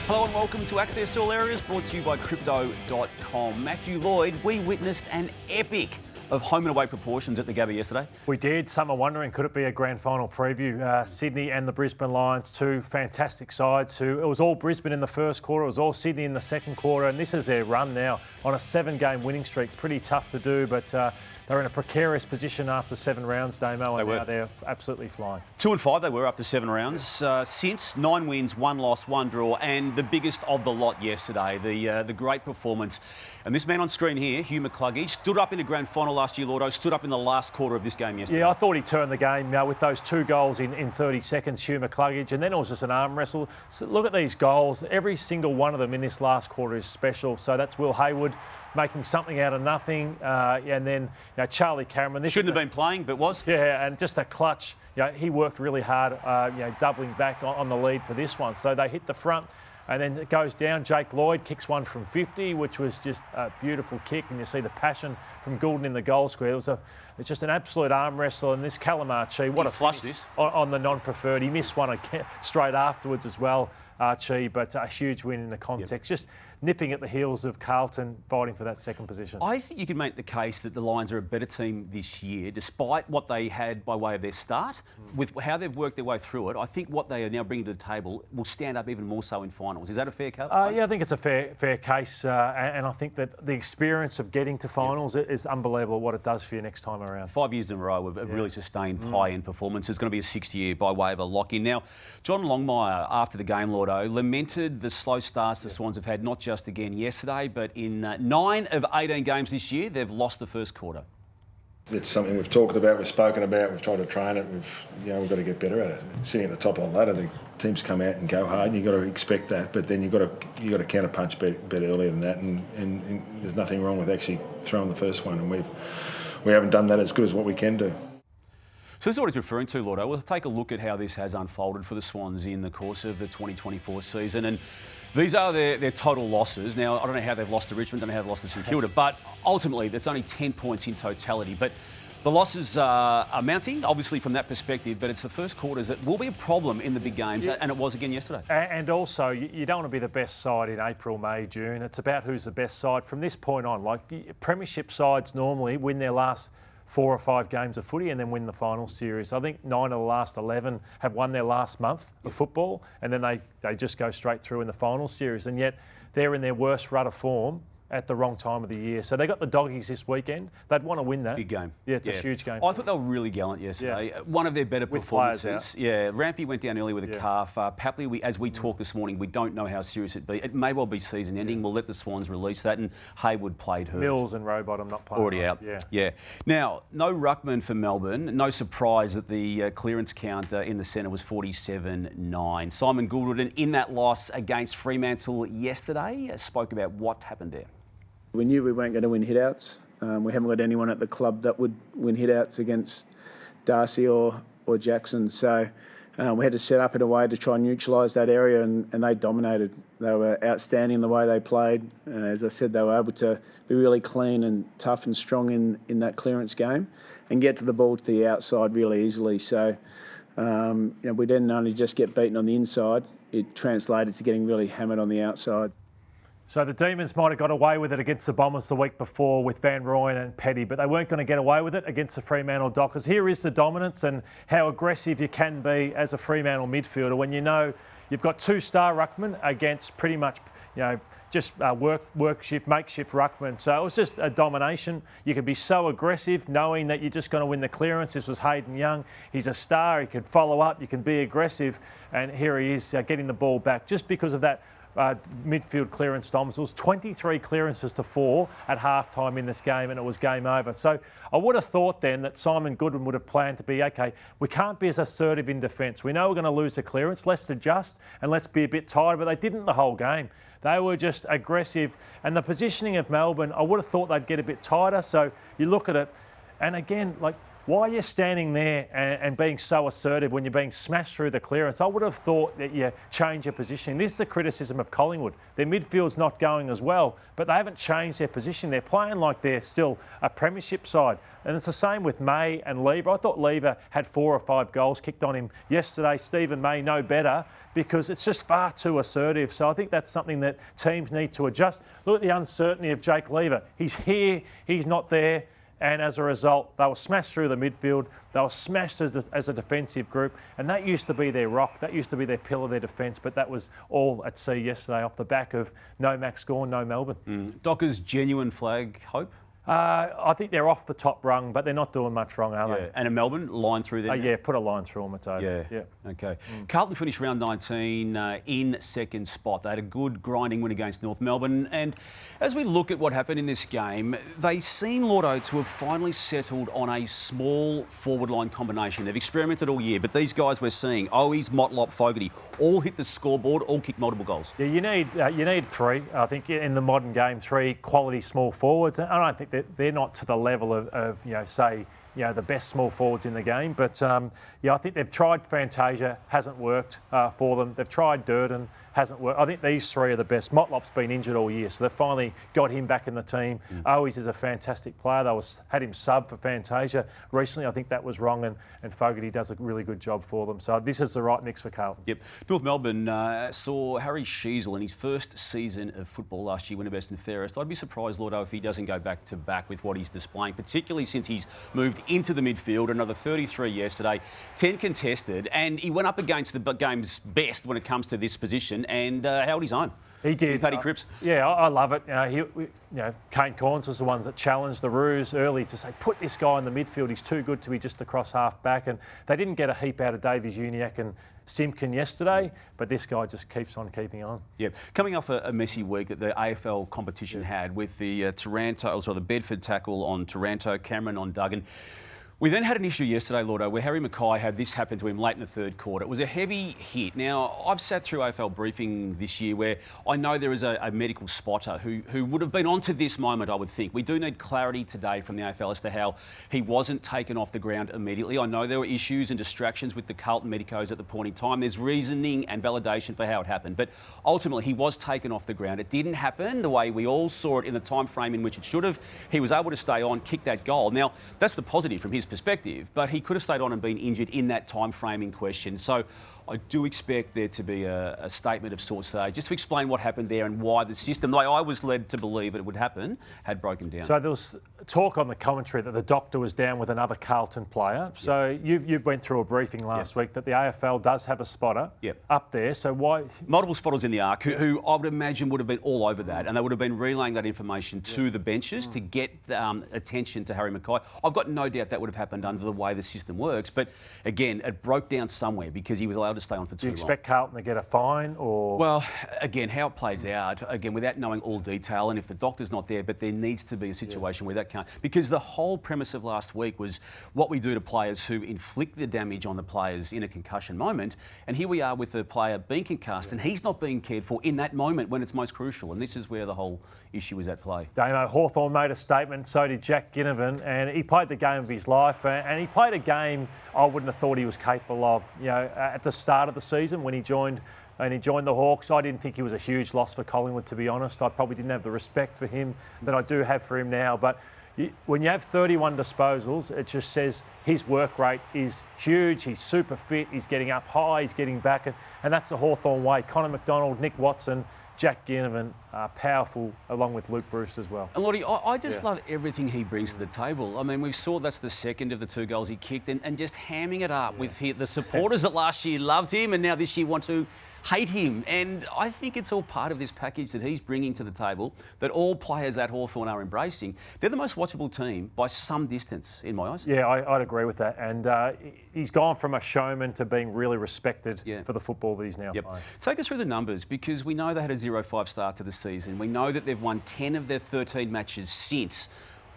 Hello and welcome to Access All Areas, brought to you by Crypto.com. Matthew Lloyd, we witnessed an epic of home and away proportions at the Gabba yesterday. We did. Some are wondering, could it be a grand final preview? Sydney and the Brisbane Lions, two fantastic sides. It was all Brisbane in the first quarter, it was all Sydney in the second quarter, and this is their run now on a 7-game winning streak. Pretty tough to do, but they're in a precarious position after 7 rounds, Damo, and now they're absolutely flying. 2-5 they were after 7 rounds. Since 9 wins, 1 loss, 1 draw, and the biggest of the lot yesterday, the great performance. And this man on screen here, Hugh McCluggage, stood up in the grand final last year, Lordo, stood up in the last quarter of this game yesterday. Yeah, I thought he turned the game with those 2 goals in 30 seconds, Hugh McCluggage, and then it was just an arm wrestle. So look at these goals. Every single one of them in this last quarter is special. So that's Will Hayward making something out of nothing. And then Charlie Cameron. This shouldn't have been playing, but was. Yeah, and just a clutch. He worked really hard, doubling back on the lead for this one. So they hit the front. And then it goes down. Jake Lloyd kicks one from 50, which was just a beautiful kick. And you see the passion from Goulden in the goal square. It's just an absolute arm wrestle. And this Calamarchi, what a flush this on the non-preferred. He missed one straight afterwards as well, Archie, but a huge win in the context. Yep. Just nipping at the heels of Carlton fighting for that second position. I think you can make the case that the Lions are a better team this year, despite what they had by way of their start. With how they've worked their way through it, I think what they are now bringing to the table will stand up even more so in finals. Is that a fair case? Yeah, I think it's a fair case, and I think that the experience of getting to finals is unbelievable what it does for you next time around. 5 years in a row of really sustained high-end performance. It's going to be a 6th year by way of a lock-in. Now, John Longmire, after the game, Lordo, lamented the slow starts the Swans have had, not just again yesterday, but in 9 of 18 games this year, they've lost the first quarter. It's something we've talked about, we've spoken about, we've tried to train it, we've got to get better at it. Sitting at the top of the ladder, the teams come out and go hard, and you've got to expect that, but then you've got to counter punch a bit earlier than that, and there's nothing wrong with actually throwing the first one, and we haven't done that as good as what we can do. So this is what he's referring to, Lordo. We'll take a look at how this has unfolded for the Swans in the course of the 2024 season. And these are their total losses. Now, I don't know how they've lost to Richmond, I don't know how they've lost to St Kilda, but ultimately, that's only 10 points in totality. But the losses are mounting, obviously, from that perspective, but it's the first quarters that will be a problem in the big games, and it was again yesterday. And also, you don't want to be the best side in April, May, June. It's about who's the best side from this point on. Like, premiership sides normally win their last 4 or 5 games of footy and then win the final series. I think 9 of the last 11 have won their last month of football, and then they just go straight through in the final series. And yet they're in their worst rut of form at the wrong time of the year. So they got the Doggies this weekend. They'd want to win that. Big game. Yeah, it's a huge game. I thought they were really gallant yesterday. Yeah. One of their better performances. Yeah, Rampy went down early with a calf. Papley, as we talked this morning, we don't know how serious it be. It may well be season ending. We'll let the Swans release that. And Hayward played hurt. Mills and Robot, I'm not playing. Already out. Yeah. Now, no ruckman for Melbourne. No surprise that the clearance count in the centre was 47-9. Simon Goulden, in that loss against Fremantle yesterday, spoke about what happened there. We knew we weren't going to win hitouts. We haven't got anyone at the club that would win hitouts against Darcy or Jackson. So we had to set up in a way to try and neutralise that area, and they dominated. They were outstanding in the way they played. As I said, they were able to be really clean and tough and strong in that clearance game and get to the ball to the outside really easily. So we didn't only just get beaten on the inside, it translated to getting really hammered on the outside. So the Demons might have got away with it against the Bombers the week before with Van Rooyen and Petty, but they weren't going to get away with it against the Fremantle Dockers. Here is the dominance and how aggressive you can be as a Fremantle midfielder when you know you've got 2-star ruckmen against pretty much, just work shift, makeshift ruckmen. So it was just a domination. You could be so aggressive knowing that you're just going to win the clearance. This was Hayden Young. He's a star. He could follow up. You can be aggressive. And here he is getting the ball back just because of that midfield clearance dominance. It was 23 clearances to 4 at halftime in this game, and it was game over. So I would have thought then that Simon Goodwin would have planned to be, okay, we can't be as assertive in defence. We know we're going to lose the clearance. Let's adjust and let's be a bit tired. But they didn't the whole game. They were just aggressive. And the positioning of Melbourne, I would have thought they'd get a bit tighter. So you look at it, and again, why are you standing there and being so assertive when you're being smashed through the clearance? I would have thought that you change your position. This is the criticism of Collingwood. Their midfield's not going as well, but they haven't changed their position. They're playing like they're still a premiership side. And it's the same with May and Lever. I thought Lever had 4 or 5 goals kicked on him yesterday. Stephen May no better because it's just far too assertive. So I think that's something that teams need to adjust. Look at the uncertainty of Jake Lever. He's here, he's not there. And as a result, they were smashed through the midfield. They were smashed as a defensive group. And that used to be their rock. That used to be their pillar, their defence. But that was all at sea yesterday off the back of no Max Gawn, no Melbourne. Dockers' genuine flag hope? I think they're off the top rung, but they're not doing much wrong, are they? And a Melbourne line through there? Yeah, put a line through them, it's over. Yeah. Okay. Carlton finished round 19 in second spot. They had a good grinding win against North Melbourne. And as we look at what happened in this game, they seem, Lordo, to have finally settled on a small forward line combination. They've experimented all year, but these guys we're seeing, Owies, Motlop, Fogarty, all hit the scoreboard, all kicked multiple goals. Yeah, you need 3. I think in the modern game, 3 quality small forwards. I don't think they're not to the level of say, the best small forwards in the game. But, I think they've tried Fantasia, hasn't worked for them. They've tried Durden, hasn't worked. I think these 3 are the best. Motlop's been injured all year, so they've finally got him back in the team. Owies is a fantastic player. They had him sub for Fantasia recently. I think that was wrong, and Fogarty does a really good job for them. So this is the right mix for Carlton. Yep. North Melbourne saw Harry Sheasel in his first season of football last year win a best and fairest. I'd be surprised, Lordo, if he doesn't go back to back with what he's displaying, particularly since he's moved into the midfield. Another 33 yesterday, 10 contested, and he went up against the game's best when it comes to this position and held his own. He did. Paddy Cripps. Yeah, I love it. Kane Corns was the ones that challenged the Roos early to say, put this guy in the midfield. He's too good to be just across half back. And they didn't get a heap out of Davies Uniacke and Simpkin yesterday, but this guy just keeps on keeping on. Yeah, coming off a messy week that the AFL competition had with the the Bedford tackle on Taranto, Cameron on Duggan. We then had an issue yesterday, Lordo, where Harry Mackay had this happen to him late in the third quarter. It was a heavy hit. Now, I've sat through AFL briefing this year where I know there is a medical spotter who would have been onto this moment, I would think. We do need clarity today from the AFL as to how he wasn't taken off the ground immediately. I know there were issues and distractions with the Carlton medicos at the point in time. There's reasoning and validation for how it happened. But ultimately, he was taken off the ground. It didn't happen the way we all saw it in the time frame in which it should have. He was able to stay on, kick that goal. Now, that's the positive from his perspective, but he could have stayed on and been injured in that time frame in question. So I do expect there to be a statement of sorts today, just to explain what happened there and why the system, like I was led to believe it would happen, had broken down. So there was talk on the commentary that the doctor was down with another Carlton player. So you went through a briefing last week that the AFL does have a spotter up there. So why? Multiple spotters in the arc who I would imagine would have been all over that, and they would have been relaying that information to the benches to get attention to Harry Mackay. I've got no doubt that would have happened under the way the system works, but again, it broke down somewhere because he was allowed to stay on for too long. Do you expect Carlton to get a fine or? Well, again, how it plays out, again, without knowing all detail, and if the doctor's not there, but there needs to be a situation where that can't, because the whole premise of last week was what we do to players who inflict the damage on the players in a concussion moment, and here we are with the player being concussed and he's not being cared for in that moment when it's most crucial, and this is where the whole issue is at play. Damo, Hawthorn made a statement, so did Jack Ginnivan, and he played the game of his life, and he played a game I wouldn't have thought he was capable of. At the start of the season when he joined the Hawks, I didn't think he was a huge loss for Collingwood, to be honest. I probably didn't have the respect for him that I do have for him now, but when you have 31 disposals, it just says his work rate is huge. He's super fit. He's getting up high. He's getting back. And that's the Hawthorn way. Connor McDonald, Nick Watson, Jack Ginnivan are powerful, along with Luke Bruce as well. And Lottie, I just love everything he brings to the table. I mean, we saw that's the second of the 2 goals he kicked, and just hamming it up with the supporters that last year loved him and now this year want to hate him. And I think it's all part of this package that he's bringing to the table that all players at Hawthorn are embracing. They're the most watchable team by some distance, in my eyes. Yeah, I'd agree with that. And he's gone from a showman to being really respected for the football that he's now playing. Take us through the numbers, because we know they had a 0-5 start to the season. We know that they've won 10 of their 13 matches since.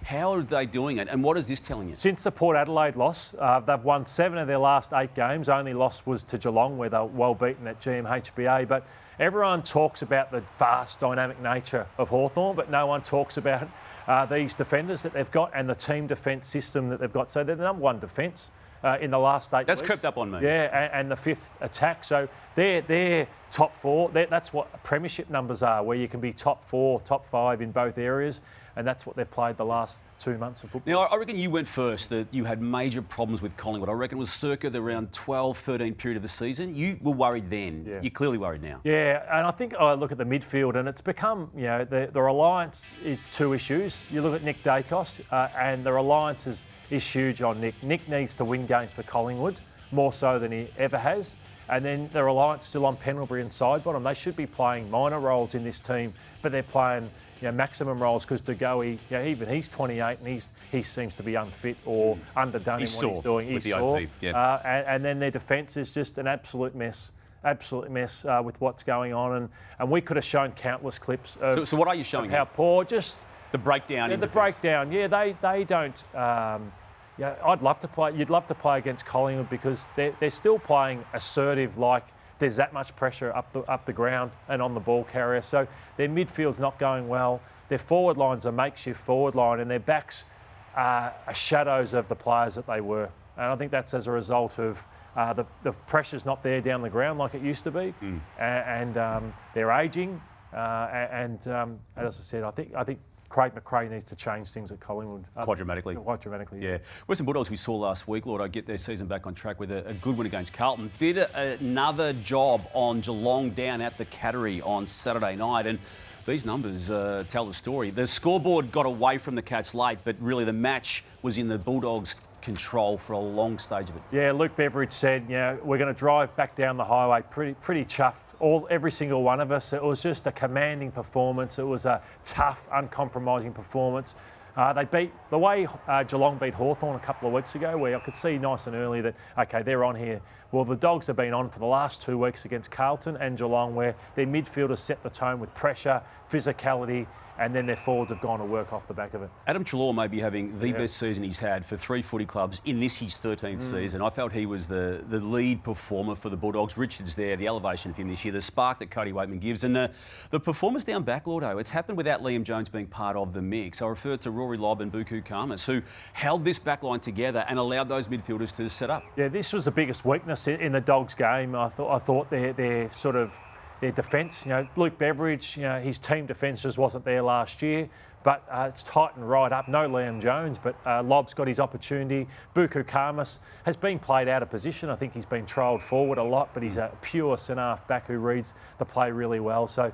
How are they doing it, and what is this telling you? Since the Port Adelaide loss, they've won 7 of their last 8 games. Only loss was to Geelong, where they were well beaten at GMHBA. But everyone talks about the vast, dynamic nature of Hawthorn, but no one talks about these defenders that they've got and the team defence system that they've got. So they're the number one defence in the last 8 weeks. That's crept up on me. Yeah, and the fifth attack. So they're top four. That's what premiership numbers are, where you can be top 4, top 5 in both areas. And that's what they've played the last 2 months of football. Now, I reckon you went first, that you had major problems with Collingwood. I reckon it was circa the around 12, 13 period of the season. You were worried then. Yeah. You're clearly worried now. Yeah, and I think I look at the midfield and it's become, the reliance is 2 issues. You look at Nick Daicos and the reliance is huge on Nick. Nick needs to win games for Collingwood, more so than he ever has. And then the reliance still on Pendlebury and Sidebottom. They should be playing minor roles in this team, but they're playing maximum roles because DeGoey, even he's 28 and he seems to be unfit or underdone in what he's doing. He's sore. And then their defence is just an absolute mess with what's going on. And we could have shown countless clips of, so what are you showing? How poor, just the breakdown. Yeah, the breakdown. Yeah, they don't. I'd love to play. You'd love to play against Collingwood because they're still playing assertive, like. There's that much pressure up the ground and on the ball carrier. So their midfield's not going well. Their forward line's a makeshift forward line and their backs are shadows of the players that they were. And I think that's as a result of the pressure's not there down the ground like it used to be. And they're ageing. As I said, I think Craig McRae needs to change things at Collingwood. Quite dramatically. Quite dramatically, yeah. Western Bulldogs we saw last week, Lord, I get their season back on track with a good win against Carlton. Did another job on Geelong down at the Cattery on Saturday night. And these numbers tell the story. The scoreboard got away from the Cats late, but really the match was in the Bulldogs' control for a long stage of it. Yeah, Luke Beveridge said, we're going to drive back down the highway pretty chuffed. Every single one of us. It was just a commanding performance. It was a tough, uncompromising performance. They beat the way Geelong beat Hawthorn a couple of weeks ago, where I could see nice and early that, okay, they're on here. Well, the Dogs have been on for the last 2 weeks against Carlton and Geelong, where their midfielders set the tone with pressure, physicality, and then their forwards have gone to work off the back of it. Adam Treloar may be having the best season he's had for 3 footy clubs in his 13th season. I felt he was the lead performer for the Bulldogs. Richard's there, the elevation of him this year, the spark that Cody Waitman gives, and the performance down back, Lordo. It's happened without Liam Jones being part of the mix. I refer to Rory Lobb and Buku Khamis, who held this back line together and allowed those midfielders to set up. Yeah, this was the biggest weakness in the Dogs game. I thought their sort of their defence, Luke Beveridge, his team defence just wasn't there last year, but it's tightened right up. No Liam Jones, but Lobb's got his opportunity. Buku Khamis has been played out of position. I think he's been trialled forward a lot, but he's a pure centre-half back who reads the play really well. So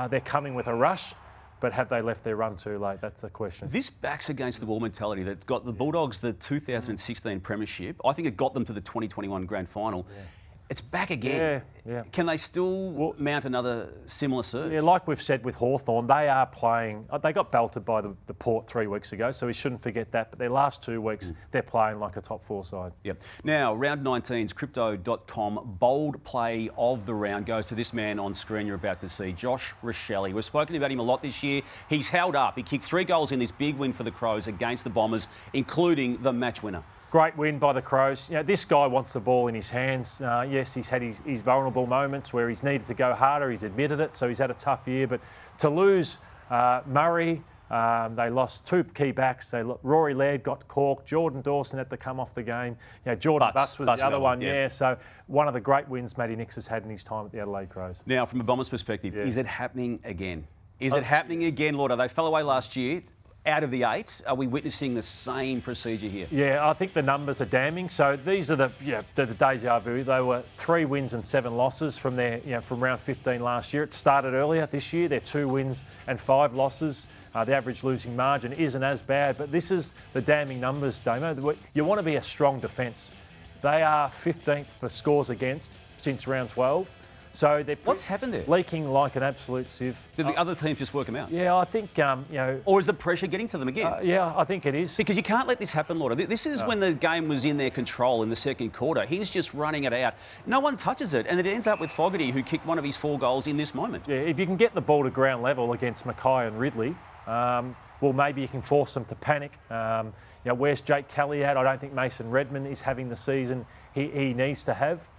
they're coming with a rush, but have they left their run too late? That's the question. This backs against the wall mentality that's got the Bulldogs the 2016 premiership. I think it got them to the 2021 grand final. Yeah. It's back again. Yeah. Can they still mount another similar surge? Yeah, like we've said with Hawthorn, they are playing. They got belted by the Port 3 weeks ago, so we shouldn't forget that. But their last 2 weeks, they're playing like a top 4 side. Yep. Now, round 19's Crypto.com bold play of the round goes to this man on screen you're about to see, Josh Rachele. We've spoken about him a lot this year. He's held up. He kicked 3 goals in this big win for the Crows against the Bombers, including the match winner. Great win by the Crows. This guy wants the ball in his hands. Yes, he's had his vulnerable moments where he's needed to go harder. He's admitted it, so he's had a tough year. But to lose Murray, they lost 2 key backs. Rory Laird got corked. Jordan Dawson had to come off the game. Jordan Butts was the other one. Yeah, so one of the great wins Matty Nix has had in his time at the Adelaide Crows. Now, from a Bombers perspective, is it happening again? Is it happening again, Lord? They fell away last year. Out of the 8, are we witnessing the same procedure here? Yeah, I think the numbers are damning. So these are the deja vu. They were 3 wins and 7 losses from from round 15 last year. It started earlier this year. They're 2 wins and 5 losses. The average losing margin isn't as bad, but this is the damning numbers, Damo. You want to be a strong defence. They are 15th for scores against since round 12. So they're what's happened there? Leaking like an absolute sieve. Did the other teams just work them out? Yeah, I think or is the pressure getting to them again? Yeah, I think it is. Because you can't let this happen, Lord. This is when the game was in their control in the second quarter. He's just running it out. No one touches it, and it ends up with Fogarty, who kicked one of his 4 goals in this moment. Yeah, if you can get the ball to ground level against Mackay and Ridley, well, maybe you can force them to panic. Where's Jake Kelly at? I don't think Mason Redman is having the season he needs to have.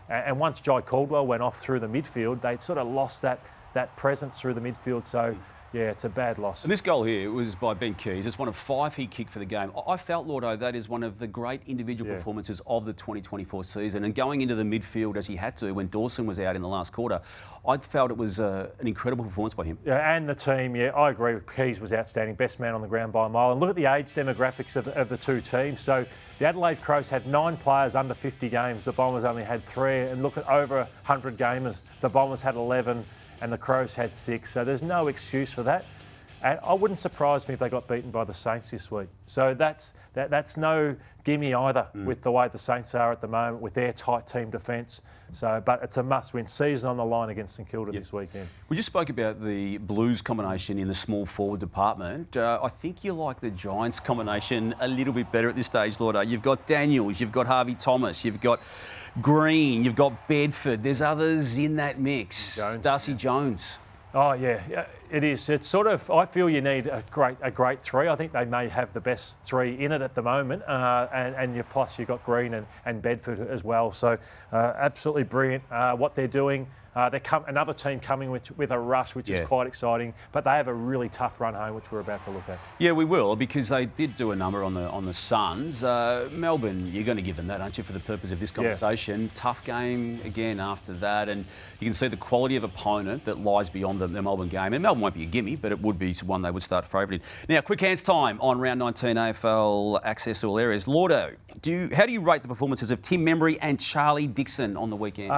And once Jai Caldwell went off through the midfield, they'd sort of lost that presence through the midfield. So, Yeah, it's a bad loss. And this goal here was by Ben Keys. It's one of 5 he kicked for the game. I felt, Lordo, that is one of the great individual performances of the 2024 season. And going into the midfield as he had to when Dawson was out in the last quarter, I felt it was an incredible performance by him. Yeah, and the team, I agree. Keys was outstanding, best man on the ground by a mile. And look at the age demographics of the two teams. So the Adelaide Crows had 9 players under 50 games. The Bombers only had 3. And look at over 100 gamers. The Bombers had 11 and the Crows had 6. So there's no excuse for that. And I wouldn't surprise me if they got beaten by the Saints this week. So that's no gimme either with the way the Saints are at the moment with their tight team defence. So, but it's a must-win season on the line against St Kilda this weekend. We just spoke about the Blues combination in the small forward department. I think you like the Giants combination a little bit better at this stage, Lordo. You've got Daniels, you've got Harvey Thomas, you've got Green, you've got Bedford. There's others in that mix. Darcy Jones. Oh, yeah, it is. It's sort of, I feel you need a great 3. I think they may have the best 3 in it at the moment. And plus you've got Green and Bedford as well. So absolutely brilliant what they're doing. Another team coming with a rush, which is quite exciting. But they have a really tough run home, which we're about to look at. Yeah, we will, because they did do a number on the Suns. Melbourne, you're going to give them that, aren't you, for the purpose of this conversation? Tough game again after that, and you can see the quality of opponent that lies beyond the Melbourne game. And Melbourne won't be a gimme, but it would be one they would start favouring. Now, quick hands time on round 19 AFL access all areas. Lordo, how do you rate the performances of Tim Membry and Charlie Dixon on the weekend?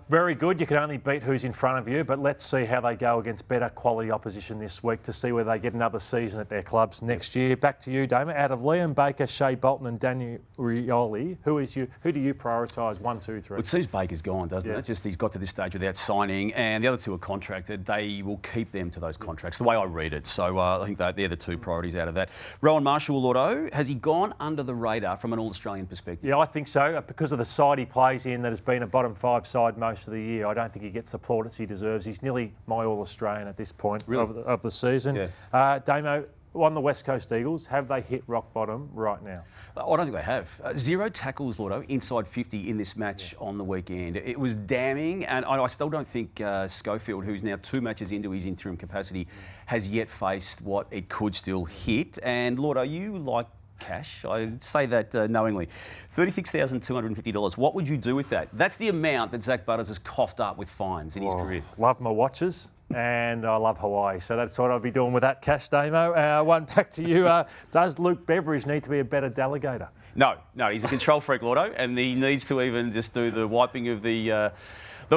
Very good. You can only beat who's in front of you, but let's see how they go against better quality opposition this week to see whether they get another season at their clubs next year. Back to you, Damian. Out of Liam Baker, Shea Bolton and Daniel Rioli, who do you prioritise? 1, 2, 3? Well, it seems Baker's gone, doesn't it? It's just he's got to this stage without signing, and the other 2 are contracted. They will keep them to those contracts, the way I read it. So I think they're the 2 priorities out of that. Rowan Marshall, Lordo, has he gone under the radar from an All-Australian perspective? Yeah, I think so. Because of the side he plays in that has been a bottom 5 side most of the year, I don't think he gets the plaudits he deserves. He's nearly my All-Australian at this point of the season. Damo, on the West Coast Eagles, have they hit rock bottom right now? I don't think they have. 0 tackles, Lordo, inside 50 in this match on the weekend. It was damning, and I still don't think Schofield, who's now 2 matches into his interim capacity, has yet faced what it could still hit. And Lordo, you like cash. I say that knowingly. $36,250. What would you do with that? That's the amount that Zach Butters has coughed up with fines in his career. Love my watches. And I love Hawaii, so that's what I'll be doing with that cash, Damo. One back to you. Does Luke Beveridge need to be a better delegator? No, he's a control freak, Lordo, and he needs to even just do the wiping of the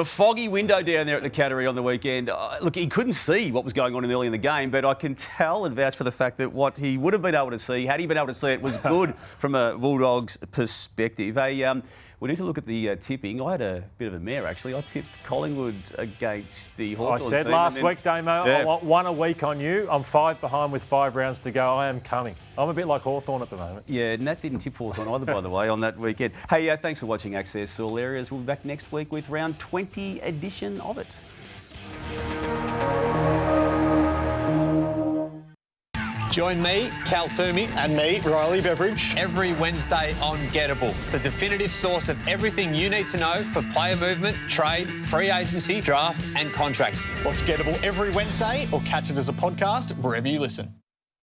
foggy window down there at the Cattery on the weekend. Look, he couldn't see what was going on early in the game, but I can tell and vouch for the fact that what he would have been able to see, had he been able to see it, was good from a Bulldogs perspective. We need to look at the tipping. I had a bit of a mare, actually. I tipped Collingwood against the Hawthorn team. I said last week, Damo, I want 1 a week on you. I'm 5 behind with 5 rounds to go. I am coming. I'm a bit like Hawthorn at the moment. Yeah, Nat didn't tip Hawthorn either, by the way, on that weekend. Hey, thanks for watching Access All Areas. We'll be back next week with round 20 edition of it. Join me, Cal Toomey, and me, Riley Beveridge, every Wednesday on Gettable, the definitive source of everything you need to know for player movement, trade, free agency, draft, and contracts. Watch Gettable every Wednesday or catch it as a podcast wherever you listen.